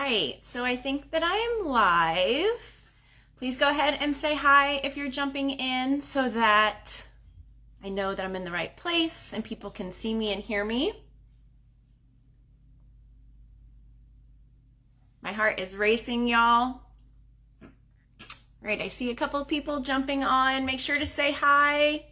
right, so I think that I am live. Please go ahead and say hi if you're jumping in so that I know that I'm in the right place and people can see me and hear me. My heart is racing, y'all. All right, I see a couple of people jumping on. Make sure to say hi.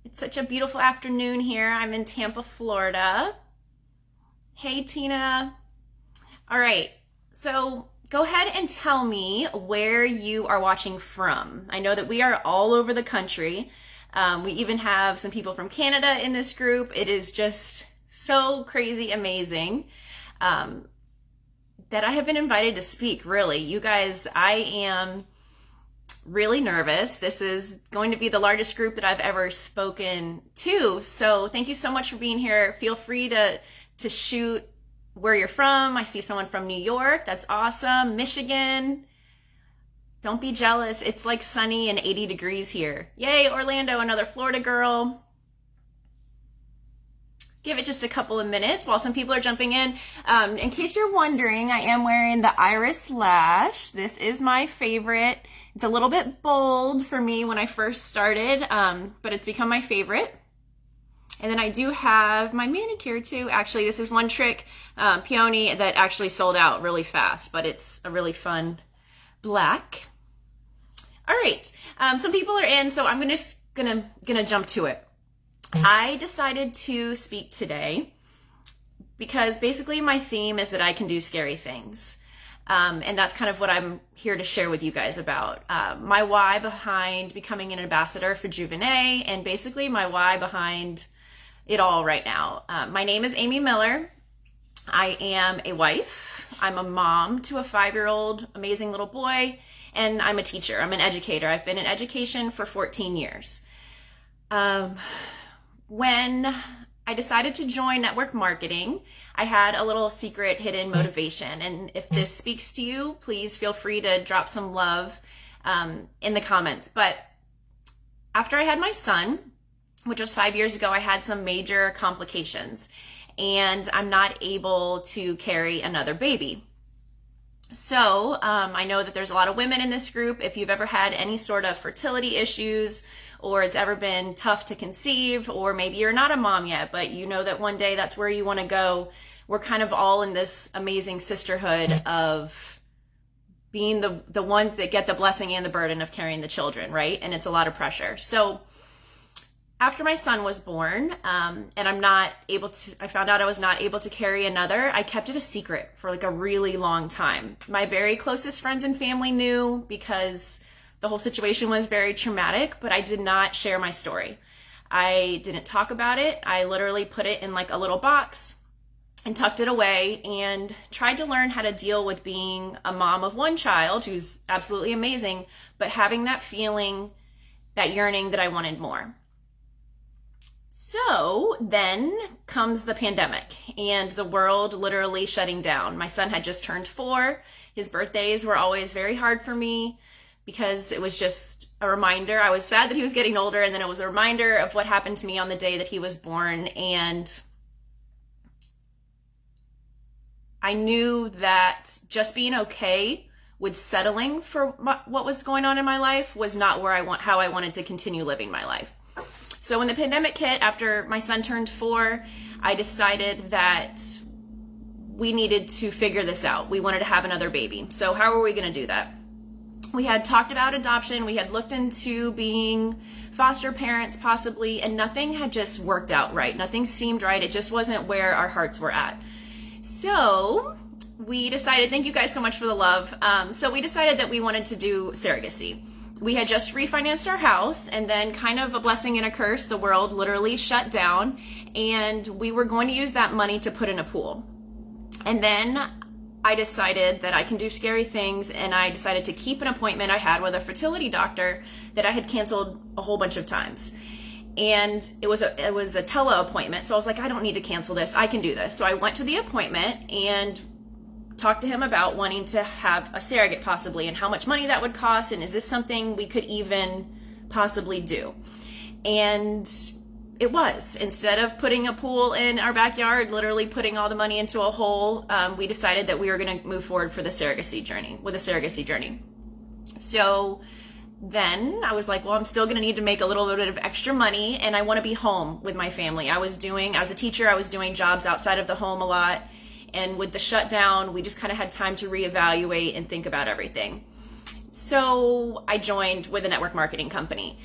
It's such a beautiful afternoon here. I'm in Tampa, Florida. Hey, Tina. All right, so go ahead and tell me where you are watching from. I know that we are all over the country. We even have some people from Canada in this group. It is just so crazy amazing that I have been invited to speak, really. You guys, I am really nervous. This is going to be the largest group that I've ever spoken to. So thank you so much for being here. Feel free to shoot where you're from. I see someone from New York. That's awesome. Michigan. Don't be jealous. It's like sunny and 80 degrees here. Yay, Orlando, another Florida girl. Give it just a couple of minutes while some people are jumping in. In case you're wondering, I am wearing the Iris Lash. This is my favorite. It's a little bit bold for me when I first started, but it's become my favorite. And then I do have my manicure too. Actually, this is one trick, peony, that actually sold out really fast, but it's a really fun black. All right, some people are in, so I'm just gonna jump to it. I decided to speak today because basically my theme is that I can do scary things. And that's kind of what I'm here to share with you guys about. My why behind becoming an ambassador for Juvenaé, and basically my why behind it all right now. My name is Amy Miller. I am a wife. I'm a mom to a 5-year-old amazing little boy, and I'm a teacher. I'm an educator. I've been in education for 14 years. When I decided to join network marketing, I had a little secret hidden motivation. And if this speaks to you, please feel free to drop some love in the comments. But after I had my son, which was 5 years ago, I had some major complications and I'm not able to carry another baby. So I know that there's a lot of women in this group. If you've ever had any sort of fertility issues, or it's ever been tough to conceive, or maybe you're not a mom yet, but you know that one day that's where you want to go, we're kind of all in this amazing sisterhood of being the ones that get the blessing and the burden of carrying the children, right? And it's a lot of pressure. So after my son was born, and I found out I was not able to carry another, I kept it a secret for like a really long time. My very closest friends and family knew because the whole situation was very traumatic, but I did not share my story. I didn't talk about it. I literally put it in like a little box and tucked it away and tried to learn how to deal with being a mom of one child who's absolutely amazing, but having that feeling, that yearning that I wanted more. So then comes the pandemic and the world literally shutting down. My son had just turned 4. His birthdays were always very hard for me because it was just a reminder. I was sad that he was getting older, and then it was a reminder of what happened to me on the day that he was born. And I knew that just being okay with settling for what was going on in my life was not how I wanted to continue living my life. So when the pandemic hit, after my son turned 4, I decided that we needed to figure this out. We wanted to have another baby. So how were we going to do that? We had talked about adoption. We had looked into being foster parents possibly, and nothing had just worked out right. Nothing seemed right. It just wasn't where our hearts were at. So we decided, thank you guys so much for the love. So we decided that we wanted to do surrogacy. We had just refinanced our house, and then kind of a blessing and a curse, the world literally shut down, and we were going to use that money to put in a pool. And then I decided that I can do scary things, and I decided to keep an appointment I had with a fertility doctor that I had canceled a whole bunch of times. And it was a tele appointment, so I was like, I don't need to cancel this. I can do this. So I went to the appointment and talked to him about wanting to have a surrogate possibly, and how much money that would cost, and is this something we could even possibly do. And it was. Instead of putting a pool in our backyard, literally putting all the money into a hole, we decided that we were going to move forward with a surrogacy journey. So then I was like, well, I'm still going to need to make a little bit of extra money, and I want to be home with my family. As a teacher, I was doing jobs outside of the home a lot. And with the shutdown, we just kind of had time to reevaluate and think about everything. So I joined with a network marketing company.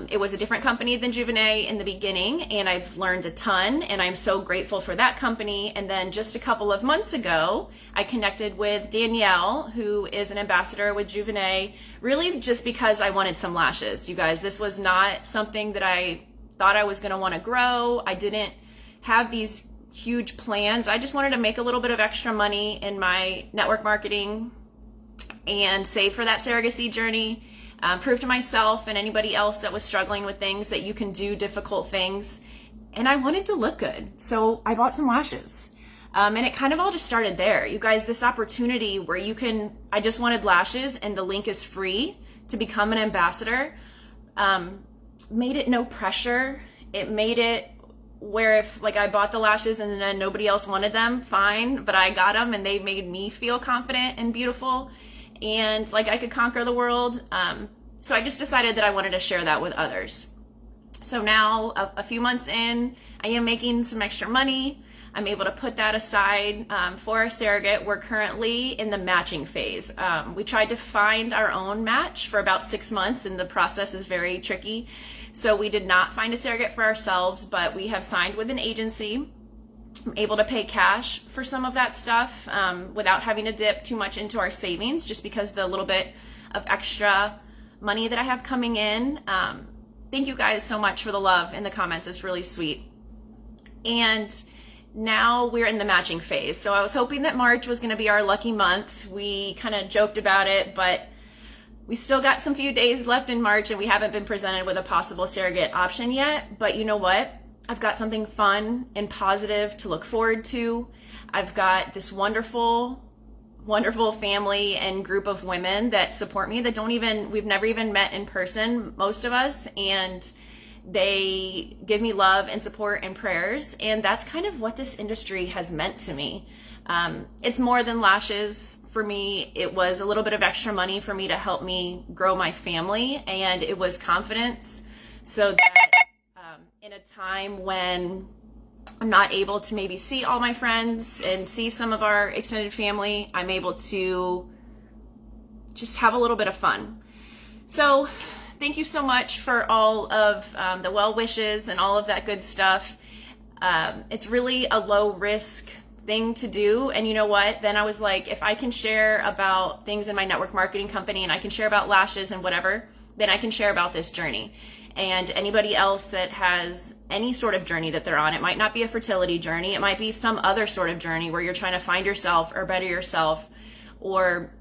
It was a different company than Juvenaé in the beginning, and I've learned a ton, and I'm so grateful for that company. And then just a couple of months ago, I connected with Danielle, who is an ambassador with Juvenaé, really just because I wanted some lashes. You guys, this was not something that I thought I was going to want to grow. I didn't have these huge plans. I just wanted to make a little bit of extra money in my network marketing and save for that surrogacy journey, prove to myself and anybody else that was struggling with things that you can do difficult things. And I wanted to look good. So I bought some lashes. And it kind of all just started there. You guys, this opportunity where I just wanted lashes, and the link is free to become an ambassador, made it no pressure. It made it where if I bought the lashes and then nobody else wanted them, fine, but I got them and they made me feel confident and beautiful, and like I could conquer the world. So I just decided that I wanted to share that with others. So now a few months in, I am making some extra money. I'm able to put that aside for a surrogate. We're currently in the matching phase. We tried to find our own match for about 6 months, and the process is very tricky. So we did not find a surrogate for ourselves, but we have signed with an agency. I'm able to pay cash for some of that stuff without having to dip too much into our savings, just because the little bit of extra money that I have coming in. Thank you guys so much for the love in the comments. It's really sweet. And now we're in the matching phase. So I was hoping that March was going to be our lucky month. We kind of joked about it, but we still got some few days left in March, and we haven't been presented with a possible surrogate option yet. But you know what? I've got something fun and positive to look forward to. I've got this wonderful, wonderful family and group of women that support me that we've never even met in person, most of us, and they give me love and support and prayers. And that's kind of what this industry has meant to me. It's more than lashes for me. It was a little bit of extra money for me to help me grow my family, and it was confidence so that in a time when I'm not able to maybe see all my friends and see some of our extended family, I'm able to just have a little bit of fun. So thank you so much for all of the well wishes and all of that good stuff. It's really a low risk thing to do. And you know what? Then I was like, if I can share about things in my network marketing company, and I can share about lashes and whatever, then I can share about this journey. And anybody else that has any sort of journey that they're on, it might not be a fertility journey. It might be some other sort of journey where you're trying to find yourself or better yourself or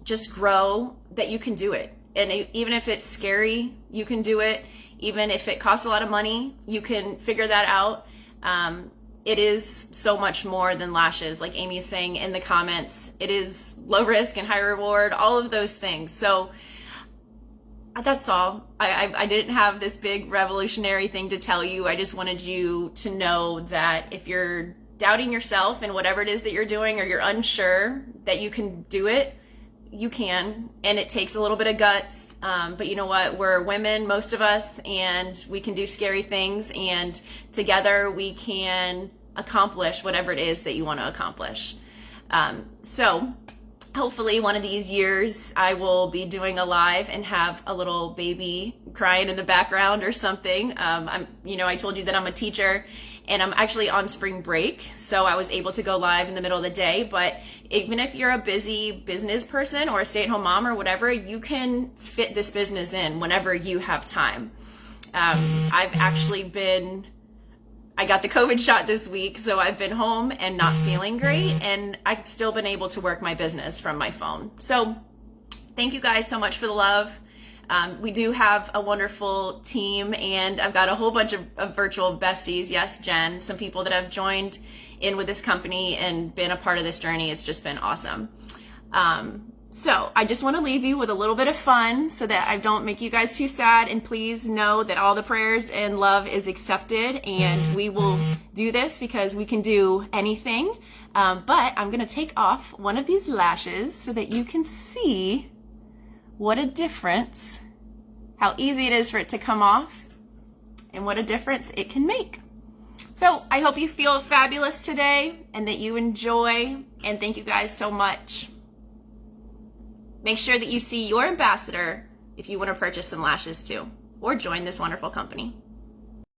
just grow, that you can do it. And even if it's scary, you can do it. Even if it costs a lot of money, you can figure that out. It is so much more than lashes. Like Amy is saying in the comments, it is low risk and high reward, all of those things. So that's all. I didn't have this big revolutionary thing to tell you. I just wanted you to know that if you're doubting yourself in whatever it is that you're doing, or you're unsure that you can do it, you can. And it takes a little bit of guts. But you know what? We're women, most of us, and we can do scary things. And together we can accomplish whatever it is that you want to accomplish. So hopefully one of these years I will be doing a live and have a little baby crying in the background or something. I told you that I'm a teacher and I'm actually on spring break, so I was able to go live in the middle of the day. But even if you're a busy business person or a stay-at-home mom or whatever, you can fit this business in whenever you have time. I got the COVID shot this week, so I've been home and not feeling great, and I've still been able to work my business from my phone. So thank you guys so much for the love. We do have a wonderful team, and I've got a whole bunch of virtual besties. Yes, Jen, some people that have joined in with this company and been a part of this journey. It's just been awesome. So I just want to leave you with a little bit of fun so that I don't make you guys too sad. And please know that all the prayers and love is accepted, and we will do this because we can do anything. But I'm going to take off one of these lashes so that you can see what a difference, how easy it is for it to come off, and what a difference it can make. So I hope you feel fabulous today and that you enjoy, and thank you guys so much. Make sure that you see your ambassador if you want to purchase some lashes too, or join this wonderful company.